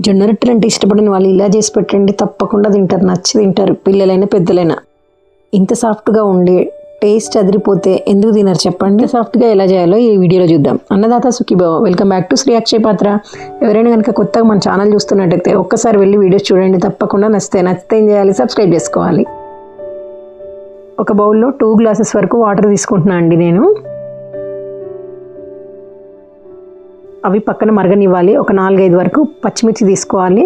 జొన్న రొట్టెలు అంటే ఇష్టపడిన వాళ్ళు ఇలా చేసి పెట్టండి, తప్పకుండా తింటారు, నచ్చి తింటారు, పిల్లలైనా పెద్దలైనా. ఇంత సాఫ్ట్గా ఉండే టేస్ట్ అదిరిపోతే ఎందుకు తినరు చెప్పండి. సాఫ్ట్గా ఎలా చేయాలో ఈ వీడియోలో చూద్దాం. Annadata Sukhibhava. Welcome back to Sri Akshaya Patra. ఎవరైనా కనుక కొత్తగా మన ఛానల్ చూస్తున్నట్టయితే ఒక్కసారి వెళ్ళి వీడియోస్ చూడండి, తప్పకుండా నచ్చితే ఏం చేయాలి, సబ్స్క్రైబ్ చేసుకోవాలి. ఒక బౌల్లో 2 గ్లాసెస్ వరకు వాటర్ తీసుకుంటున్నాను అండి నేను. అవి పక్కన మరగనివ్వాలి. ఒక 4-5 వరకు పచ్చిమిర్చి తీసుకోవాలి.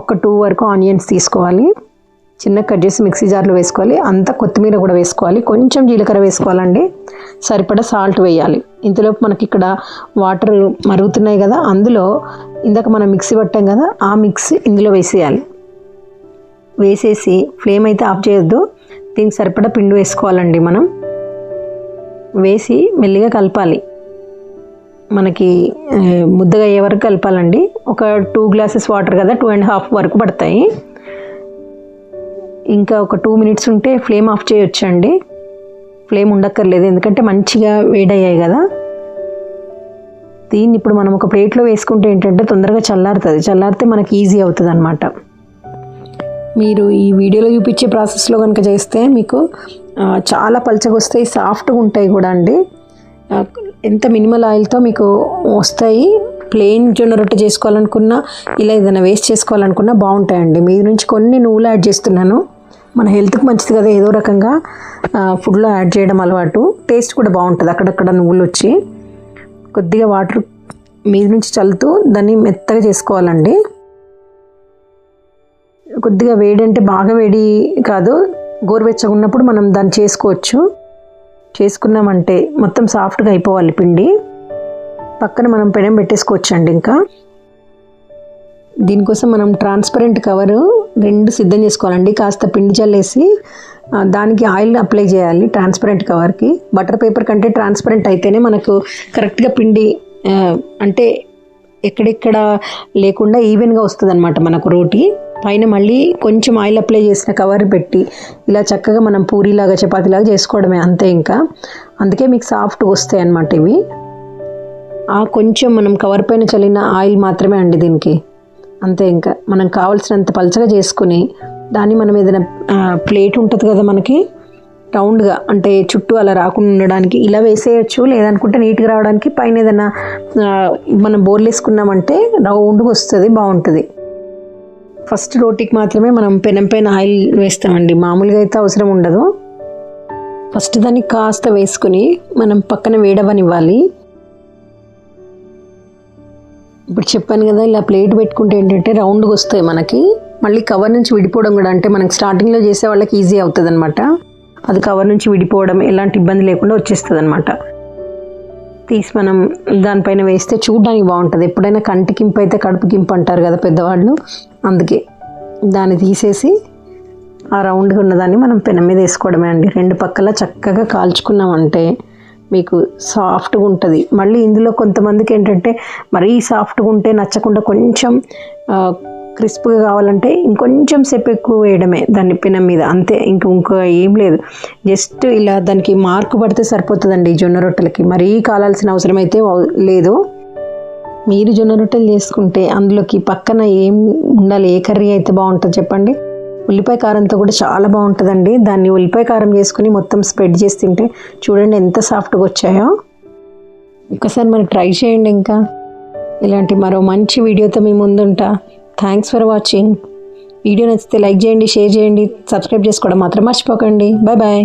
ఒక 2 వరకు ఆనియన్స్ తీసుకోవాలి, చిన్న కట్ చేసి మిక్సీ జార్లో వేసుకోవాలి. అంతా కొత్తిమీర కూడా వేసుకోవాలి, కొంచెం జీలకర్ర వేసుకోవాలండి, సరిపడా సాల్ట్ వేయాలి. ఇంతలోపు మనకి ఇక్కడ వాటర్ మరుగుతున్నాయి కదా, అందులో ఇందాక మనం మిక్సీ పట్టాం కదా, ఆ మిక్సీ ఇందులో వేసేయాలి. వేసేసి ఫ్లేమ్ అయితే ఆఫ్ చేయొద్దు, దీనికి సరిపడా పిండి వేసుకోవాలండి. మనం వేసి మెల్లిగా కలపాలి. మనకి ముద్దగా అయ్యే వరకు కలపాలండి. ఒక 2 గ్లాసెస్ వాటర్ కదా, 2.5 వరకు పడతాయి. ఇంకా ఒక 2 మినిట్స్ ఉంటే ఫ్లేమ్ ఆఫ్ చేయొచ్చండి. ఫ్లేమ్ ఉండక్కర్లేదు, ఎందుకంటే మంచిగా వేడయ్యాయి కదా. దీన్ని ఇప్పుడు మనం ఒక ప్లేట్లో వేసుకుంటే ఏంటంటే తొందరగా చల్లారుతుంది. చల్లారితే మనకి ఈజీ అవుతుంది అన్నమాట. మీరు ఈ వీడియోలో చూపించే ప్రాసెస్లో కనుక చేస్తే మీకు చాలా పల్చగా వస్తాయి, సాఫ్ట్గా ఉంటాయి కూడా అండి. ఎంత మినిమల్ ఆయిల్తో మీకు వస్తాయి. ప్లెయిన్ జొన్న రొట్టె చేసుకోవాలనుకున్నా, ఇలా ఏదైనా వేస్ట్ చేసుకోవాలనుకున్నా బాగుంటాయండి. మీ నుంచి కొన్ని నువ్వులు యాడ్ చేస్తున్నాను, మన హెల్త్కి మంచిది కదా, ఏదో రకంగా ఫుడ్లో యాడ్ చేయడం అలవాటు. టేస్ట్ కూడా బాగుంటుంది. అక్కడక్కడ నువ్వులు వచ్చి కొద్దిగా వాటర్ మీద నుంచి చల్లుతూ దాన్ని మెత్తగా చేసుకోవాలండి. కొద్దిగా వేడి అంటే బాగా వేడి కాదు, గోరువెచ్చగా ఉన్నప్పుడు మనం దాన్ని చేసుకోవచ్చు. చేసుకున్నామంటే మొత్తం సాఫ్ట్గా అయిపోవాలి పిండి. పక్కన మనం పెనం పెట్టేసుకోవచ్చు అండి. ఇంకా దీనికోసం మనం ట్రాన్స్పరెంట్ కవరు 2 సిద్ధం చేసుకోవాలండి. కాస్త పిండి చల్లేసి దానికి ఆయిల్ అప్లై చేయాలి ట్రాన్స్పరెంట్ కవర్కి. బటర్ పేపర్ కంటే ట్రాన్స్పరెంట్ అయితేనే మనకు కరెక్ట్గా పిండి అంటే ఎక్కడెక్కడ లేకుండా ఈవెన్గా వస్తుంది అనమాట మనకు రోటీ. పైన మళ్ళీ కొంచెం ఆయిల్ అప్లై చేసిన కవర్ పెట్టి ఇలా చక్కగా మనం పూరీలాగా చపాతీలాగా చేసుకోవడమే, అంతే. ఇంకా అందుకే మీకు సాఫ్ట్గా వస్తాయి అన్నమాట ఇవి. కొంచెం మనం కవర్ పైన చల్లిన ఆయిల్ మాత్రమే అండి దీనికి, అంతే. ఇంకా మనం కావాల్సినంత పలచగా చేసుకుని దాన్ని మనం ఏదైనా ప్లేట్ ఉంటుంది కదా మనకి రౌండ్గా, అంటే చుట్టూ అలా రాకుండా ఉండడానికి ఇలా వేసేయచ్చు. లేదనుకుంటే నీట్గా రావడానికి పైన ఏదైనా మనం బోర్లు వేసుకున్నామంటే రౌండ్గా వస్తుంది, బాగుంటుంది. ఫస్ట్ రోటీకి మాత్రమే మనం పెనం పైన ఆయిల్ వేస్తామండి, మామూలుగా అయితే అవసరం ఉండదు. ఫస్ట్ దాన్ని కాస్త వేసుకుని మనం పక్కన వేడవనివ్వాలి. ఇప్పుడు చెప్పాను కదా, ఇలా ప్లేట్ పెట్టుకుంటే ఏంటంటే రౌండ్గా వస్తాయి మనకి. మళ్ళీ కవర్ నుంచి విడిపోవడం కూడా, అంటే మనకి స్టార్టింగ్లో చేసే వాళ్ళకి ఈజీ అవుతుంది అనమాట. అది కవర్ నుంచి విడిపోవడం ఎలాంటి ఇబ్బంది లేకుండా వచ్చేస్తుంది అనమాట. తీసి మనం దానిపైన వేస్తే చూడడానికి బాగుంటుంది. ఎప్పుడైనా కంటికింపు అయితే కడుపుకింపు అంటారు కదా పెద్దవాళ్ళు, అందుకే దాన్ని తీసేసి ఆ రౌండ్గా ఉన్నదాన్ని మనం పెనం మీద వేసుకోవడమే అండి. 2 పక్కల చక్కగా కాల్చుకున్నామంటే మీకు సాఫ్ట్గా ఉంటుంది. మళ్ళీ ఇందులో కొంతమందికి ఏంటంటే మరీ సాఫ్ట్గా ఉంటే నచ్చకుండా కొంచెం క్రిస్ప్గా కావాలంటే ఇంకొంచెం సేపు ఎక్కువ వేయడమే దాన్ని పెనం మీద, అంతే. ఇంకో ఏం లేదు, జస్ట్ ఇలా దానికి మార్కు పడితే సరిపోతుందండి జొన్న రొట్టెలకి. మరీ కాలాల్సిన అవసరం అయితే లేదు. మీరు జొన్న రొట్టెలు చేసుకుంటే అందులోకి పక్కన ఏం ఉండాలి, ఏ కర్రీ అయితే బాగుంటుంది చెప్పండి? ఉల్లిపాయ కారంతో కూడా చాలా బాగుంటుందండి. దాన్ని ఉల్లిపాయ కారం చేసుకుని మొత్తం స్ప్రెడ్ చేసి తింటే చూడండి ఎంత సాఫ్ట్గా వచ్చాయో. ఒకసారి మరి ట్రై చేయండి. ఇంకా ఇలాంటి మరో మంచి వీడియోతో మీ ముందుంటా. Thanks for watching. వీడియో నచ్చితే లైక్ చేయండి, షేర్ చేయండి, సబ్స్క్రైబ్ చేసుకోవడం మాత్రం మర్చిపోకండి. Bye bye.